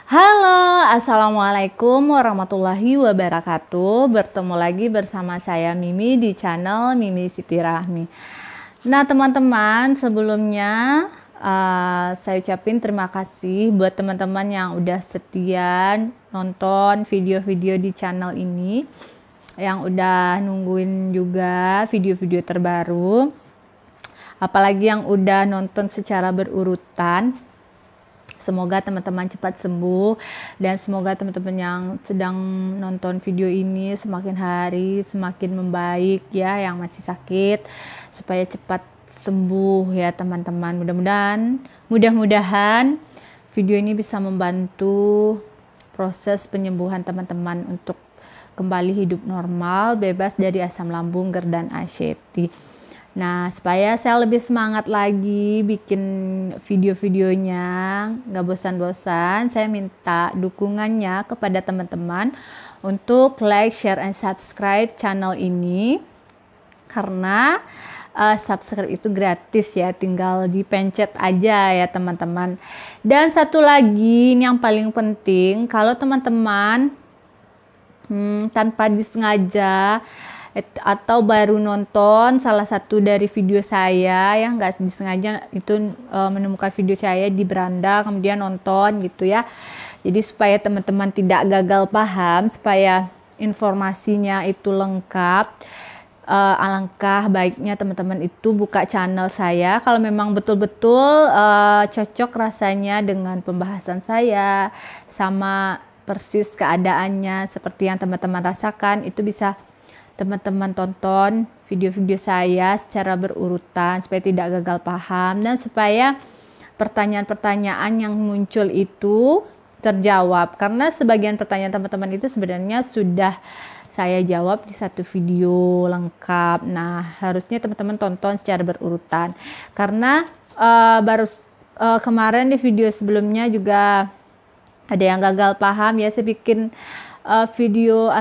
Halo, Assalamualaikum warahmatullahi wabarakatuh. Bertemu lagi bersama saya Mimi di channel Mimi Siti Rahmi. Nah teman-teman, sebelumnya saya ucapin terima kasih buat teman-teman yang udah setia nonton video-video di channel ini, yang udah nungguin juga video-video terbaru, apalagi yang udah nonton secara berurutan. Semoga teman-teman cepat sembuh dan semoga teman-teman yang sedang nonton video ini semakin hari semakin membaik ya, yang masih sakit supaya cepat sembuh ya teman-teman. Mudah-mudahan video ini bisa membantu proses penyembuhan teman-teman untuk kembali hidup normal, bebas dari asam lambung, GERD dan ACT. Nah, supaya saya lebih semangat lagi bikin video-videonya, gak bosan-bosan, saya minta dukungannya kepada teman-teman untuk like, share, and subscribe channel ini. Karena subscribe itu gratis ya, tinggal dipencet aja ya teman-teman. Dan satu lagi, ini yang paling penting, kalau teman-teman tanpa disengaja atau baru nonton salah satu dari video saya yang nggak disengaja itu menemukan video saya di beranda kemudian nonton gitu ya, jadi supaya teman-teman tidak gagal paham, supaya informasinya itu lengkap, alangkah baiknya teman-teman itu buka channel saya kalau memang betul-betul cocok rasanya dengan pembahasan saya sama persis keadaannya seperti yang teman-teman rasakan. Itu bisa teman-teman tonton video-video saya secara berurutan supaya tidak gagal paham dan supaya pertanyaan-pertanyaan yang muncul itu terjawab, karena sebagian pertanyaan teman-teman itu sebenarnya sudah saya jawab di satu video lengkap. Nah, harusnya teman-teman tonton secara berurutan karena kemarin di video sebelumnya juga ada yang gagal paham ya. Saya bikin video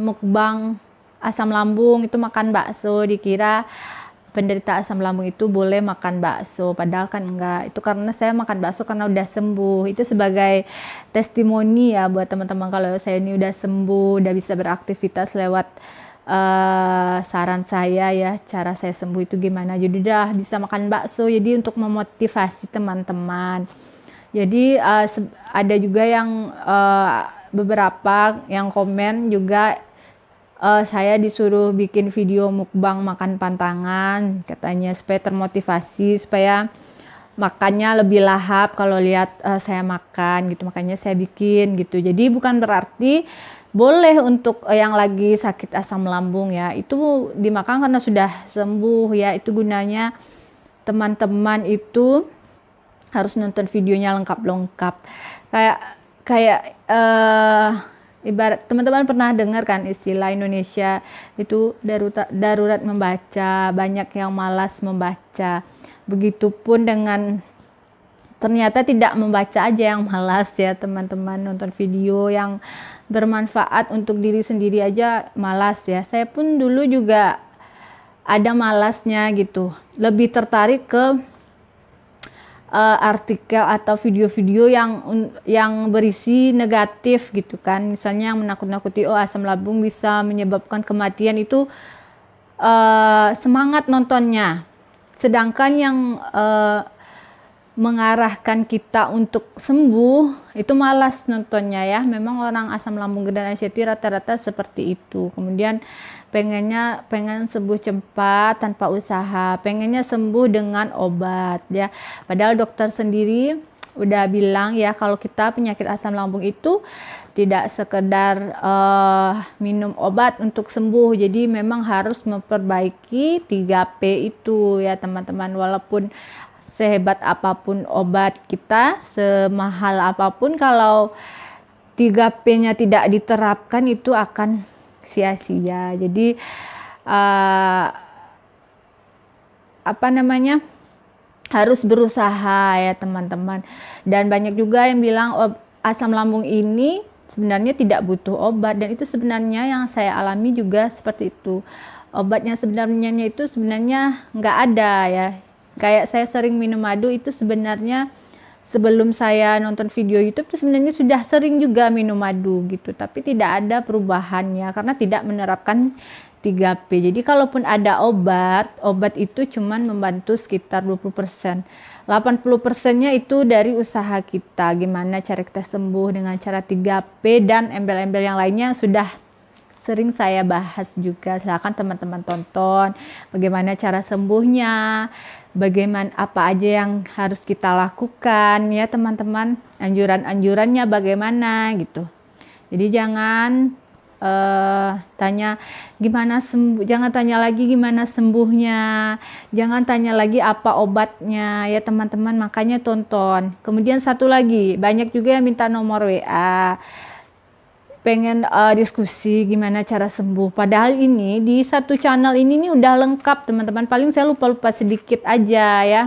mukbang asam lambung, itu makan bakso, dikira penderita asam lambung itu boleh makan bakso, padahal kan enggak. Itu karena saya makan bakso karena udah sembuh. Itu sebagai testimoni ya buat teman-teman kalau saya ini udah sembuh, udah bisa beraktivitas lewat saran saya ya, cara saya sembuh itu gimana. Jadi udah bisa makan bakso, jadi untuk memotivasi teman-teman. Jadi ada juga yang beberapa yang komen juga, saya disuruh bikin video mukbang makan pantangan, katanya supaya termotivasi, supaya makannya lebih lahap kalau lihat saya makan gitu, makanya saya bikin gitu. Jadi bukan berarti boleh untuk yang lagi sakit asam lambung ya, itu dimakan karena sudah sembuh ya. Itu gunanya teman-teman itu harus nonton videonya lengkap-lengkap. Kayak ibarat teman-teman pernah dengar kan istilah Indonesia itu darurat membaca, banyak yang malas membaca. Begitupun dengan ternyata tidak membaca aja yang malas ya teman-teman, nonton video yang bermanfaat untuk diri sendiri aja malas ya. Saya pun dulu juga ada malasnya gitu, lebih tertarik ke artikel atau video-video yang berisi negatif gitu kan, misalnya yang menakut-nakuti asam lambung bisa menyebabkan kematian, itu semangat nontonnya. Sedangkan yang mengarahkan kita untuk sembuh itu malas nontonnya ya. Memang orang asam lambung, GERD dan ACT rata-rata seperti itu. Kemudian pengen sembuh cepat tanpa usaha, pengennya sembuh dengan obat ya. Padahal dokter sendiri udah bilang ya, kalau kita penyakit asam lambung itu tidak sekedar minum obat untuk sembuh. Jadi memang harus memperbaiki 3P itu ya teman-teman. Walaupun sehebat apapun obat kita, semahal apapun, kalau 3P-nya tidak diterapkan itu akan sia-sia. Jadi harus berusaha ya teman-teman. Dan banyak juga yang bilang asam lambung ini sebenarnya tidak butuh obat, dan itu sebenarnya yang saya alami juga seperti itu. Obatnya sebenarnya nggak ada ya. Kayak saya sering minum madu, itu sebenarnya sebelum saya nonton video YouTube tuh sebenarnya sudah sering juga minum madu gitu, tapi tidak ada perubahannya karena tidak menerapkan 3P. Jadi kalaupun ada obat itu cuman membantu sekitar 20%. 80%-nya itu dari usaha kita, gimana cara kita sembuh dengan cara 3P dan embel-embel yang lainnya sudah sering saya bahas juga. Silakan teman-teman tonton bagaimana cara sembuhnya, bagaimana apa aja yang harus kita lakukan ya teman-teman, anjurannya bagaimana gitu. Jadi jangan tanya gimana sembuh, jangan tanya lagi gimana sembuhnya, jangan tanya lagi apa obatnya ya teman-teman, makanya tonton. Kemudian satu lagi, banyak juga yang minta nomor WA, pengen diskusi gimana cara sembuh. Padahal ini di satu channel ini nih udah lengkap teman-teman. Paling saya lupa sedikit aja ya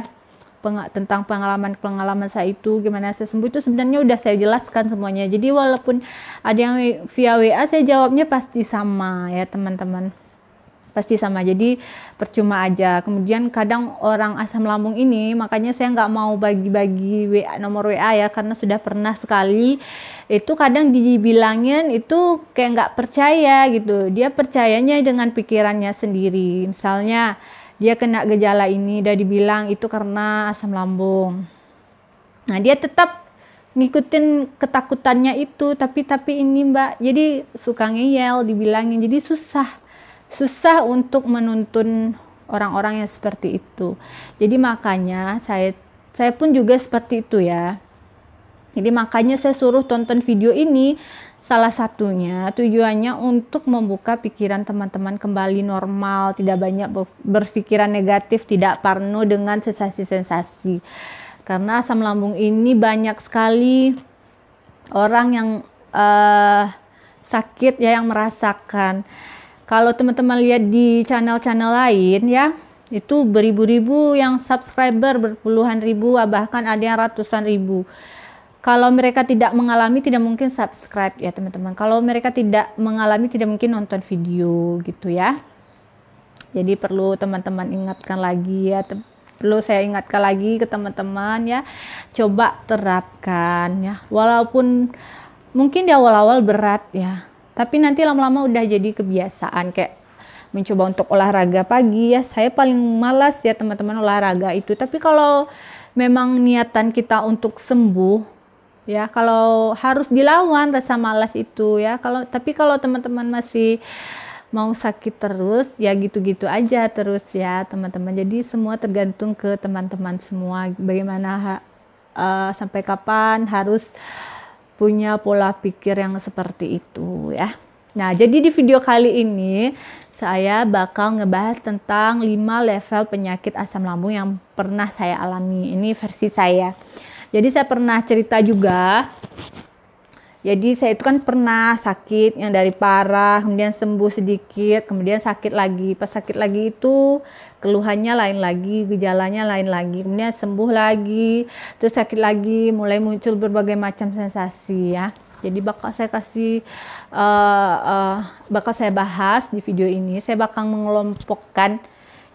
tentang pengalaman saya itu, gimana saya sembuh itu sebenarnya udah saya jelaskan semuanya. Jadi walaupun ada yang via WA, saya jawabnya pasti sama ya teman-teman, pasti sama. Jadi percuma aja. Kemudian kadang orang asam lambung ini, makanya saya nggak mau bagi-bagi nomor WA ya, karena sudah pernah sekali itu kadang dibilangin itu kayak nggak percaya gitu. Dia percayanya dengan pikirannya sendiri. Misalnya dia kena gejala ini, udah dibilang itu karena asam lambung. Nah dia tetap ngikutin ketakutannya itu, tapi ini mbak, jadi suka ngeyel dibilangin, jadi susah untuk menuntun orang-orang yang seperti itu. Jadi makanya saya pun juga seperti itu ya. Jadi makanya saya suruh tonton video ini. Salah satunya tujuannya untuk membuka pikiran teman-teman kembali normal, tidak banyak berpikiran negatif, tidak parno dengan sensasi-sensasi. Karena asam lambung ini banyak sekali orang yang sakit ya, yang merasakan. Kalau teman-teman lihat di channel-channel lain ya, itu beribu-ribu yang subscriber, berpuluhan ribu, bahkan ada yang ratusan ribu. Kalau mereka tidak mengalami, tidak mungkin subscribe ya teman-teman. Kalau mereka tidak mengalami, tidak mungkin nonton video gitu ya. Jadi perlu teman-teman ingatkan lagi ya, perlu saya ingatkan lagi ke teman-teman ya. Coba terapkan ya. Walaupun mungkin di awal-awal berat ya, tapi nanti lama-lama udah jadi kebiasaan. Kayak mencoba untuk olahraga pagi ya, saya paling malas ya teman-teman olahraga itu. Tapi kalau memang niatan kita untuk sembuh ya, kalau harus dilawan rasa malas itu ya. Tapi kalau teman-teman masih mau sakit terus ya, gitu-gitu aja terus ya teman-teman. Jadi semua tergantung ke teman-teman semua, bagaimana sampai kapan harus punya pola pikir yang seperti itu ya. Nah, jadi di video kali ini saya bakal ngebahas tentang 5 level penyakit asam lambung yang pernah saya alami. Ini versi saya. Jadi saya pernah cerita juga. Jadi saya itu kan pernah sakit yang dari parah, kemudian sembuh sedikit, kemudian sakit lagi. Pas sakit lagi itu keluhannya lain lagi, gejalanya lain lagi, kemudian sembuh lagi, terus sakit lagi, mulai muncul berbagai macam sensasi ya. Jadi bakal saya bahas di video ini. Saya bakal mengelompokkan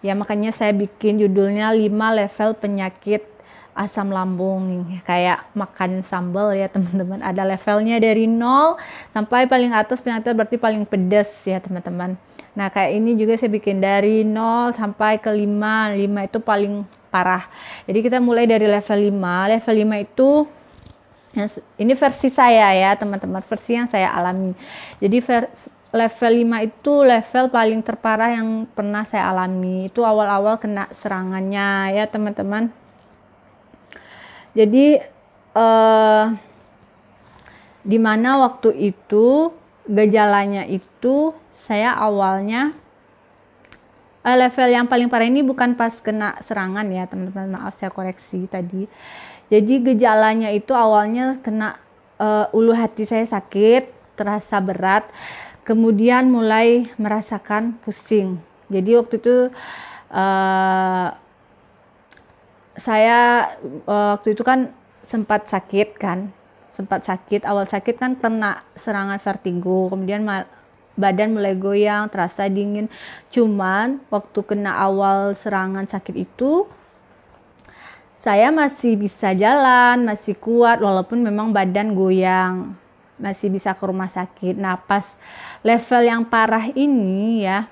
ya, makanya saya bikin judulnya 5 level penyakit asam lambung, kayak makan sambal ya teman-teman, ada levelnya dari 0 sampai paling atas berarti paling pedas ya teman-teman. Nah kayak ini juga saya bikin dari 0 sampai ke 5 itu paling parah. Jadi kita mulai dari level 5. Level 5 itu ini versi saya ya teman-teman, versi yang saya alami. Jadi level 5 itu level paling terparah yang pernah saya alami. Itu awal-awal kena serangannya ya teman-teman. Jadi di mana waktu itu gejalanya itu saya awalnya level yang paling parah ini bukan pas kena serangan ya teman-teman, maaf saya koreksi tadi. Jadi gejalanya itu awalnya kena ulu hati saya sakit, terasa berat, kemudian mulai merasakan pusing. Jadi waktu itu saya waktu itu kan sempat sakit, awal sakit kan kena serangan vertigo, kemudian badan mulai goyang, terasa dingin. Cuman waktu kena awal serangan sakit itu saya masih bisa jalan, masih kuat walaupun memang badan goyang, masih bisa ke rumah sakit. Nah, pas level yang parah ini ya,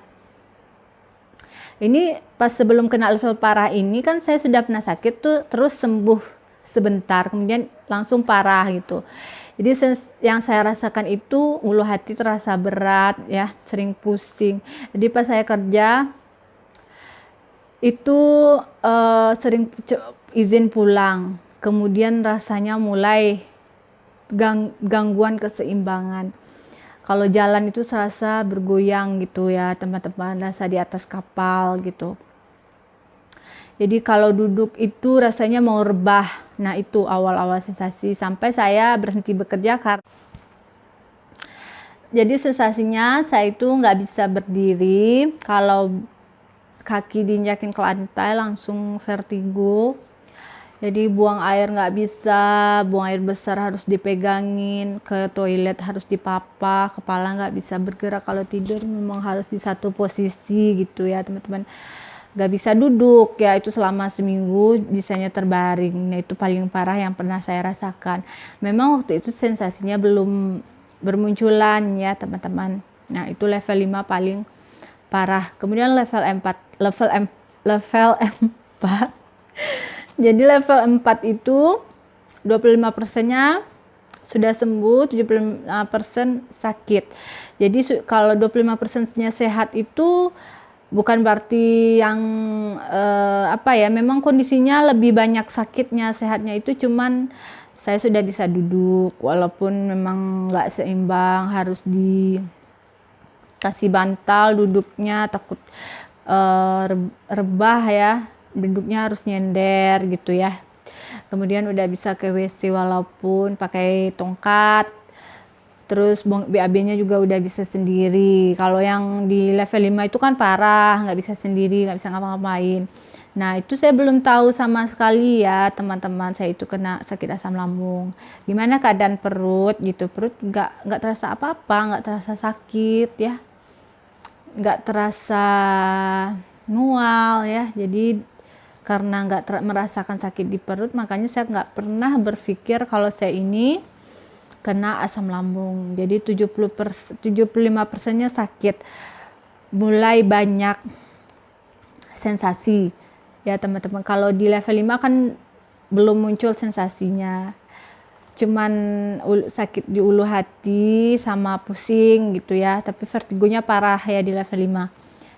ini pas sebelum kena level parah ini kan saya sudah pernah sakit tuh, terus sembuh sebentar, kemudian langsung parah gitu. Jadi yang saya rasakan itu ulu hati terasa berat ya, sering pusing. Jadi pas saya kerja itu sering izin pulang, kemudian rasanya mulai gangguan keseimbangan. Kalau jalan itu serasa bergoyang gitu ya teman-teman, rasa di atas kapal gitu. Jadi kalau duduk itu rasanya mau rebah. Nah, itu awal-awal sensasi sampai saya berhenti bekerja karena jadi sensasinya saya itu nggak bisa berdiri, kalau kaki diinjakin ke lantai langsung vertigo. Jadi buang air nggak bisa, buang air besar harus dipegangin, ke toilet harus dipapa, kepala nggak bisa bergerak, kalau tidur memang harus di satu posisi gitu ya teman-teman. Nggak bisa duduk ya, itu selama seminggu bisanya terbaring. Nah, itu paling parah yang pernah saya rasakan. Memang waktu itu sensasinya belum bermunculan ya teman-teman. Nah, itu level 5 paling parah. Kemudian level 4 jadi level 4 itu 25%-nya sudah sembuh, 75% sakit. Jadi kalau 25%-nya sehat itu bukan berarti yang memang kondisinya lebih banyak sakitnya, sehatnya itu cuman saya sudah bisa duduk walaupun memang nggak seimbang, harus dikasih bantal duduknya, takut rebah ya, duduknya harus nyender gitu ya. Kemudian udah bisa ke WC walaupun pakai tongkat. Terus BAB-nya juga udah bisa sendiri. Kalau yang di level 5 itu kan parah, nggak bisa sendiri, nggak bisa ngapa-ngapain. Nah, itu saya belum tahu sama sekali ya teman-teman, saya itu kena sakit asam lambung. Gimana keadaan perut gitu, perut nggak terasa apa-apa, nggak terasa sakit ya, nggak terasa mual ya. Jadi karena nggak merasakan sakit di perut, makanya saya nggak pernah berpikir kalau saya ini kena asam lambung. Jadi 75%-nya sakit, mulai banyak sensasi ya teman-teman. Kalau di level 5 kan belum muncul sensasinya, cuman sakit di ulu hati sama pusing gitu ya, tapi vertigonya parah ya di level 5.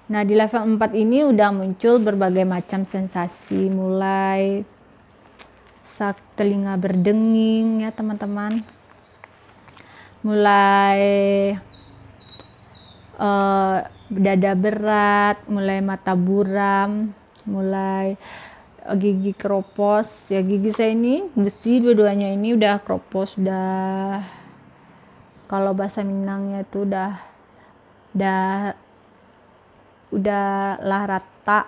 Nah, di level 4 ini udah muncul berbagai macam sensasi, mulai telinga berdenging ya teman-teman, mulai dada berat, mulai mata buram, mulai gigi keropos ya. Gigi saya ini besi dua-duanya, ini udah keropos, udah kalau bahasa Minangnya itu udah lah rata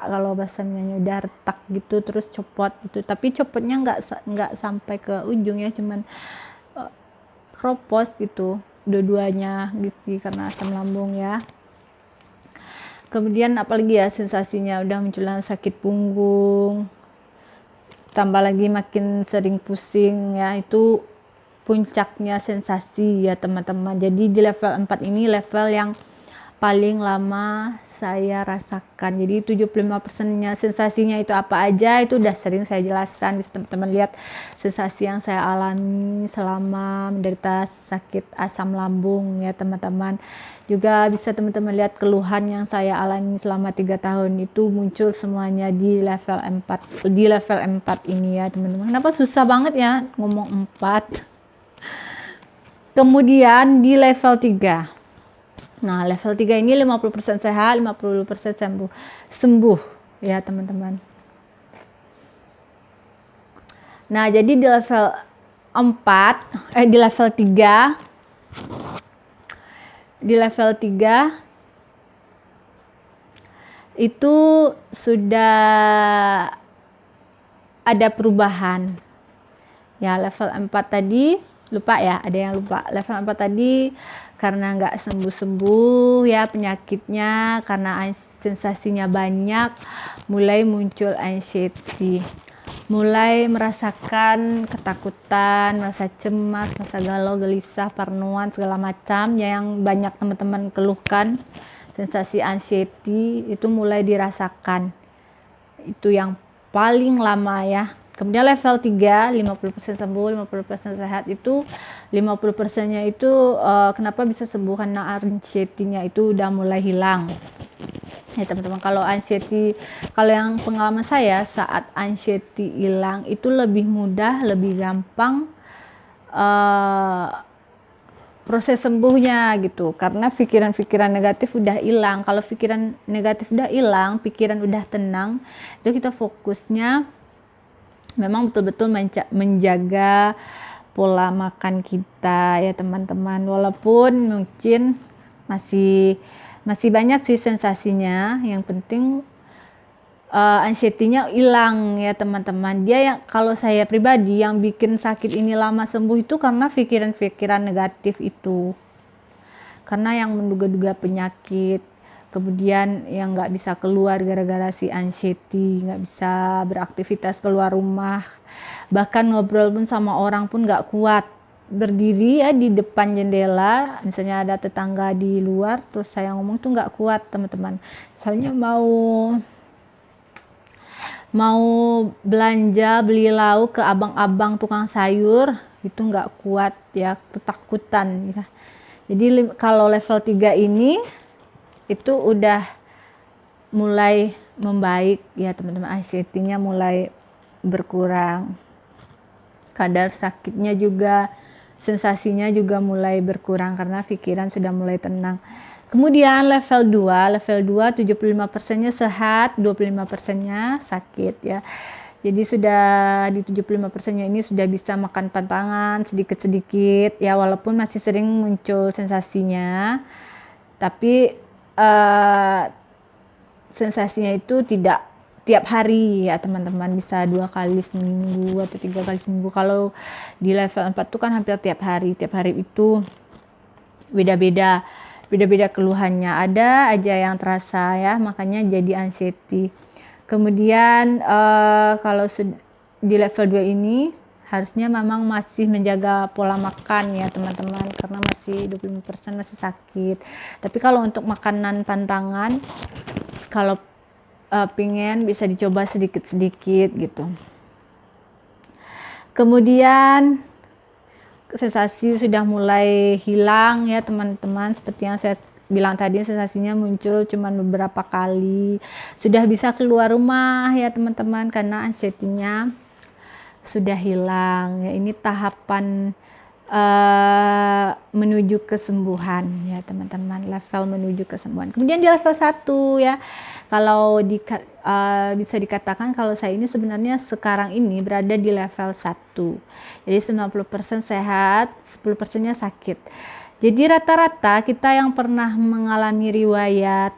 kalau bahasa Minangnya, udah retak gitu, terus copot gitu. Tapi copotnya nggak sampai ke ujung ya, cuman keropos gitu dua-duanya gisi karena asam lambung ya. Kemudian apalagi ya sensasinya, udah munculan sakit punggung, tambah lagi makin sering pusing ya, itu puncaknya sensasi ya teman-teman. Jadi di level 4 ini level yang paling lama saya rasakan. Jadi 75%-nya sensasinya itu apa aja, itu udah sering saya jelaskan. Bisa teman-teman lihat sensasi yang saya alami selama menderita sakit asam lambung ya teman-teman. Juga bisa teman-teman lihat keluhan yang saya alami selama 3 tahun itu muncul semuanya di level 4. Di level 4 ini ya teman-teman. Kenapa susah banget ya ngomong 4. Kemudian di level 3. Nah, level 3 ini 50% sehat, 50% sembuh ya teman-teman. Nah, jadi di level 4, di level 3 itu sudah ada perubahan. Ya, level 4 tadi lupa ya, ada yang lupa. Level 4 tadi karena nggak sembuh-sembuh ya penyakitnya, karena sensasinya banyak, mulai muncul anxiety, mulai merasakan ketakutan, merasa cemas, merasa galau, gelisah, parnoan, segala macam yang banyak teman-teman keluhkan. Sensasi anxiety itu mulai dirasakan, itu yang paling lama ya. Kemudian level 3, 50% sembuh, 50% sehat. Itu 50%-nya itu kenapa bisa sembuh, karena anxiety-nya itu udah mulai hilang. Ya teman-teman, kalau anxiety, kalau yang pengalaman saya saat anxiety hilang itu lebih mudah, lebih gampang proses sembuhnya gitu, karena pikiran-pikiran negatif udah hilang. Kalau pikiran negatif udah hilang, pikiran udah tenang, itu kita fokusnya memang betul-betul menjaga pola makan kita ya teman-teman. Walaupun mungkin masih banyak sih sensasinya, yang penting anxiety-nya hilang ya teman-teman. Dia yang, kalau saya pribadi, yang bikin sakit ini lama sembuh itu karena pikiran-pikiran negatif itu, karena yang menduga-duga penyakit, kemudian yang nggak bisa keluar gara-gara si anxiety, nggak bisa beraktivitas keluar rumah, bahkan ngobrol pun sama orang pun nggak kuat, berdiri ya di depan jendela, misalnya ada tetangga di luar terus saya ngomong tuh nggak kuat teman-teman. Misalnya mau belanja beli lauk ke abang-abang tukang sayur, itu nggak kuat ya, ketakutan ya. Jadi kalau level 3 ini itu udah mulai membaik ya teman-teman, anxiety-nya mulai berkurang, kadar sakitnya juga, sensasinya juga mulai berkurang karena pikiran sudah mulai tenang. Kemudian level 2 75%-nya sehat, 25%-nya sakit ya. Jadi sudah di 75%-nya ini sudah bisa makan pantangan sedikit-sedikit ya, walaupun masih sering muncul sensasinya, tapi sensasinya itu tidak tiap hari ya teman-teman, bisa 2 kali seminggu atau 3 kali seminggu. Kalau di level 4 itu kan hampir tiap hari itu beda-beda keluhannya, ada aja yang terasa ya, makanya jadi anxiety. Kemudian kalau di level 2 ini harusnya memang masih menjaga pola makan ya teman-teman, karena masih 25% masih sakit. Tapi kalau untuk makanan pantangan, kalau pingin bisa dicoba sedikit-sedikit gitu. Kemudian sensasi sudah mulai hilang ya teman-teman, seperti yang saya bilang tadi, sensasinya muncul cuman beberapa kali, sudah bisa keluar rumah ya teman-teman, karena anxiety-nya sudah hilang ya. Ini tahapan menuju kesembuhan ya teman-teman, level menuju kesembuhan. Kemudian di level 1 ya, kalau bisa dikatakan kalau saya ini sebenarnya sekarang ini berada di level 1. Jadi 90% sehat, 10%-nya sakit. Jadi rata-rata kita yang pernah mengalami riwayat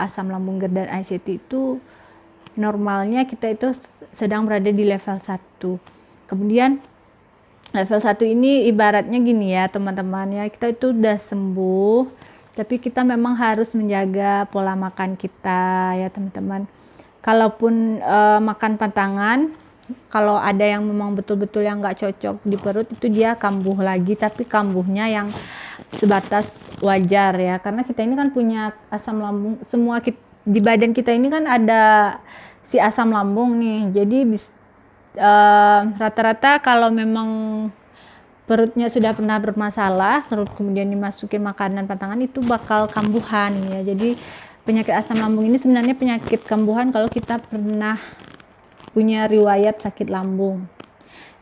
asam lambung dan anxiety itu normalnya kita itu sedang berada di level 1. Kemudian level 1 ini ibaratnya gini ya teman-teman ya, kita itu udah sembuh, tapi kita memang harus menjaga pola makan kita ya teman-teman. Kalaupun makan pantangan, kalau ada yang memang betul-betul yang nggak cocok di perut, itu dia kambuh lagi, tapi kambuhnya yang sebatas wajar ya, karena kita ini kan punya asam lambung, semua di badan kita ini kan ada si asam lambung nih. Jadi rata-rata kalau memang perutnya sudah pernah bermasalah, kemudian dimasukin makanan pantangan, itu bakal kambuhan ya. Jadi penyakit asam lambung ini sebenarnya penyakit kambuhan kalau kita pernah punya riwayat sakit lambung.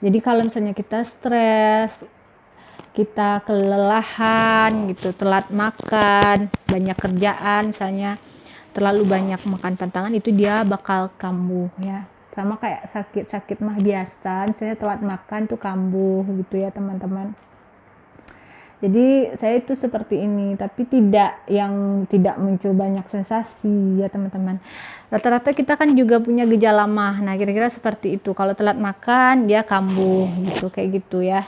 Jadi kalau misalnya kita stres, kita kelelahan gitu, telat makan, banyak kerjaan, misalnya terlalu banyak makan pantangan, itu dia bakal kambuh ya. Sama kayak sakit mah biasa, misalnya telat makan tuh kambuh gitu ya teman-teman. Jadi saya itu seperti ini, tapi tidak muncul banyak sensasi ya teman-teman. Rata-rata kita kan juga punya gejala mah. Nah, kira-kira seperti itu. Kalau telat makan dia kambuh gitu, kayak gitu ya.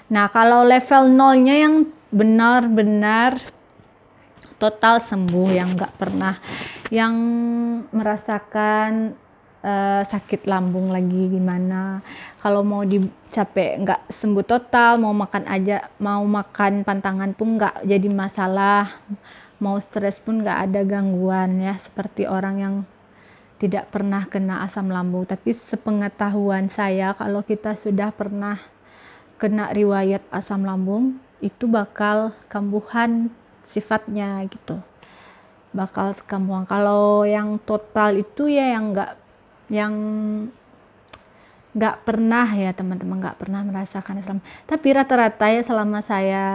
Nah, kalau level nolnya yang benar-benar total sembuh, yang nggak pernah yang merasakan sakit lambung lagi gimana, kalau mau dicapai nggak sembuh total, mau makan pantangan pun nggak jadi masalah, mau stres pun nggak ada gangguan ya, seperti orang yang tidak pernah kena asam lambung. Tapi sepengetahuan saya, kalau kita sudah pernah kena riwayat asam lambung, itu bakal kambuhan sifatnya gitu, bakal kambuhan. Kalau yang total itu ya yang nggak pernah ya teman-teman, nggak pernah merasakan asam. Tapi rata-rata ya, selama saya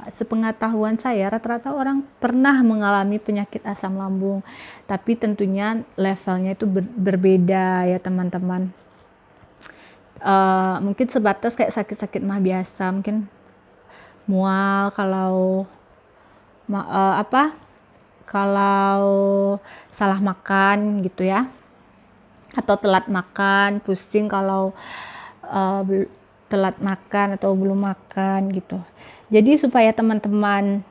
sepengetahuan saya, rata-rata orang pernah mengalami penyakit asam lambung, tapi tentunya levelnya itu berbeda ya teman-teman. Mungkin sebatas kayak sakit-sakit mah biasa, mungkin mual kalau salah makan gitu ya, atau telat makan, pusing kalau telat makan atau belum makan gitu. Jadi supaya teman-teman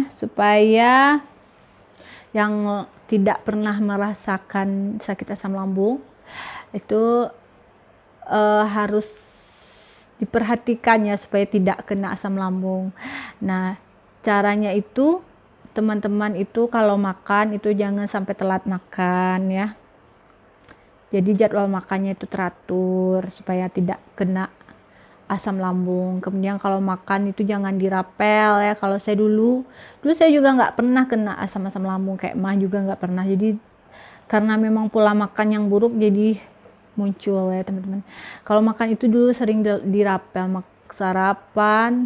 supaya yang tidak pernah merasakan sakit asam lambung itu harus diperhatikan ya, supaya tidak kena asam lambung. Nah, caranya itu teman-teman itu kalau makan itu jangan sampai telat makan ya. Jadi jadwal makannya itu teratur supaya tidak kena asam lambung. Kemudian kalau makan itu jangan dirapel ya. Kalau saya dulu saya juga nggak pernah kena asam lambung, kayak mah juga nggak pernah. Jadi karena memang pola makan yang buruk jadi muncul ya teman-teman. Kalau makan itu dulu sering dirapel, sarapan,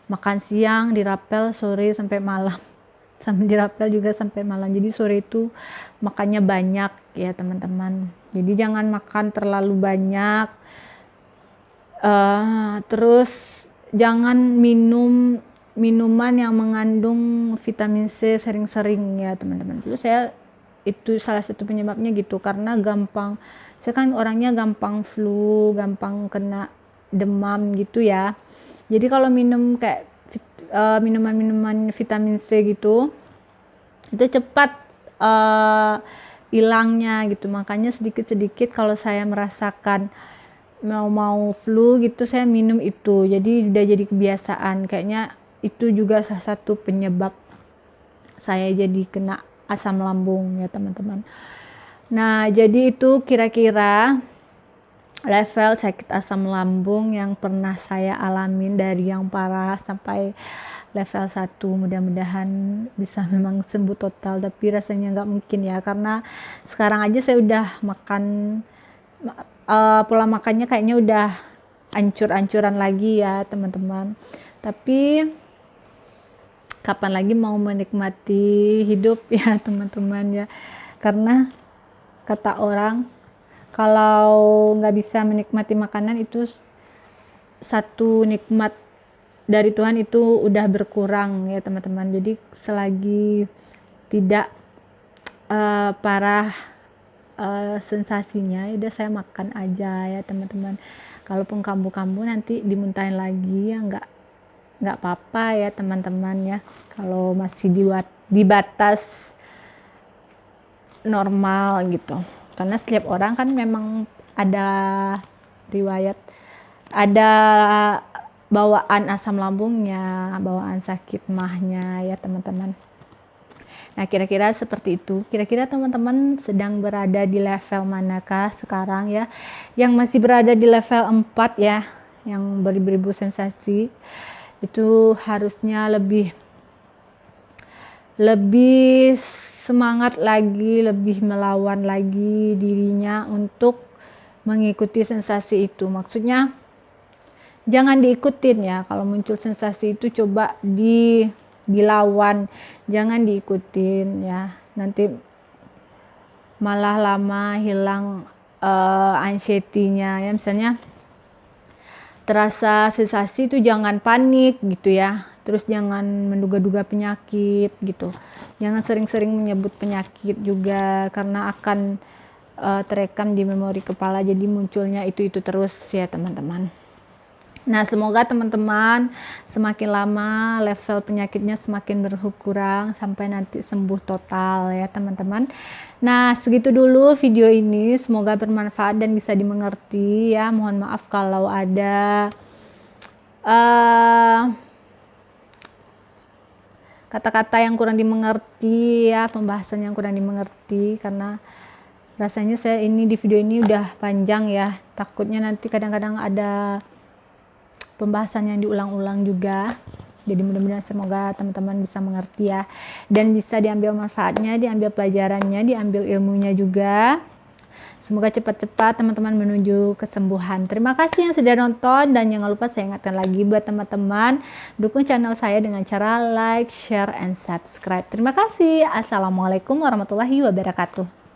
makan siang dirapel, sore sampai malam, sampai dirapel juga sampai malam. Jadi sore itu makannya banyak ya teman-teman. Jadi jangan makan terlalu banyak. Terus jangan minum minuman yang mengandung vitamin C sering-sering ya teman-teman. Itu salah satu penyebabnya gitu, karena saya kan orangnya gampang flu, gampang kena demam gitu ya. Jadi kalau minum kayak minuman-minuman vitamin C gitu, itu cepat hilangnya gitu. Makanya sedikit-sedikit kalau saya merasakan mau flu gitu, saya minum itu. Jadi udah jadi kebiasaan. Kayaknya itu juga salah satu penyebab saya jadi kena asam lambung ya teman-teman. Nah, jadi itu kira-kira level sakit asam lambung yang pernah saya alamin, dari yang parah sampai level 1. Mudah-mudahan bisa memang sembuh total, tapi rasanya nggak mungkin ya, karena sekarang aja saya udah makan, pola makannya kayaknya udah ancur-ancuran lagi ya teman-teman. Tapi kapan lagi mau menikmati hidup ya teman-teman ya, karena kata orang kalau nggak bisa menikmati makanan itu satu nikmat dari Tuhan itu udah berkurang ya teman-teman. Jadi selagi tidak parah sensasinya, udah saya makan aja ya teman-teman. Kalaupun kambuh-kambuh nanti dimuntahin lagi ya nggak apa-apa ya teman-teman ya, kalau masih di batas normal gitu. Karena setiap orang kan memang ada riwayat, ada bawaan asam lambungnya, bawaan sakit mahnya ya teman-teman. Nah, kira-kira seperti itu. Kira-kira teman-teman sedang berada di level manakah sekarang ya? Yang masih berada di level 4 ya, yang beribu-ribu sensasi, itu harusnya lebih semangat lagi, lebih melawan lagi dirinya untuk mengikuti sensasi itu. Maksudnya jangan diikutin ya, kalau muncul sensasi itu coba dilawan, jangan diikutin ya, nanti malah lama hilang anxiety-nya ya. Misalnya terasa sensasi itu jangan panik gitu ya, terus jangan menduga-duga penyakit gitu, jangan sering-sering menyebut penyakit juga, karena akan terekam di memori kepala, jadi munculnya itu terus ya teman-teman. Nah, semoga teman-teman semakin lama level penyakitnya semakin berkurang sampai nanti sembuh total ya teman-teman. Nah, segitu dulu video ini, semoga bermanfaat dan bisa dimengerti ya. Mohon maaf kalau ada kata-kata yang kurang dimengerti ya, pembahasan yang kurang dimengerti, karena rasanya saya ini di video ini udah panjang ya, takutnya nanti kadang-kadang ada pembahasan yang diulang-ulang juga. Jadi mudah-mudahan semoga teman-teman bisa mengerti ya, dan bisa diambil manfaatnya, diambil pelajarannya, diambil ilmunya juga. Semoga cepat-cepat teman-teman menuju kesembuhan. Terima kasih yang sudah nonton, dan jangan lupa saya ingatkan lagi buat teman-teman, dukung channel saya dengan cara like, share, and subscribe. Terima kasih. Assalamualaikum warahmatullahi wabarakatuh.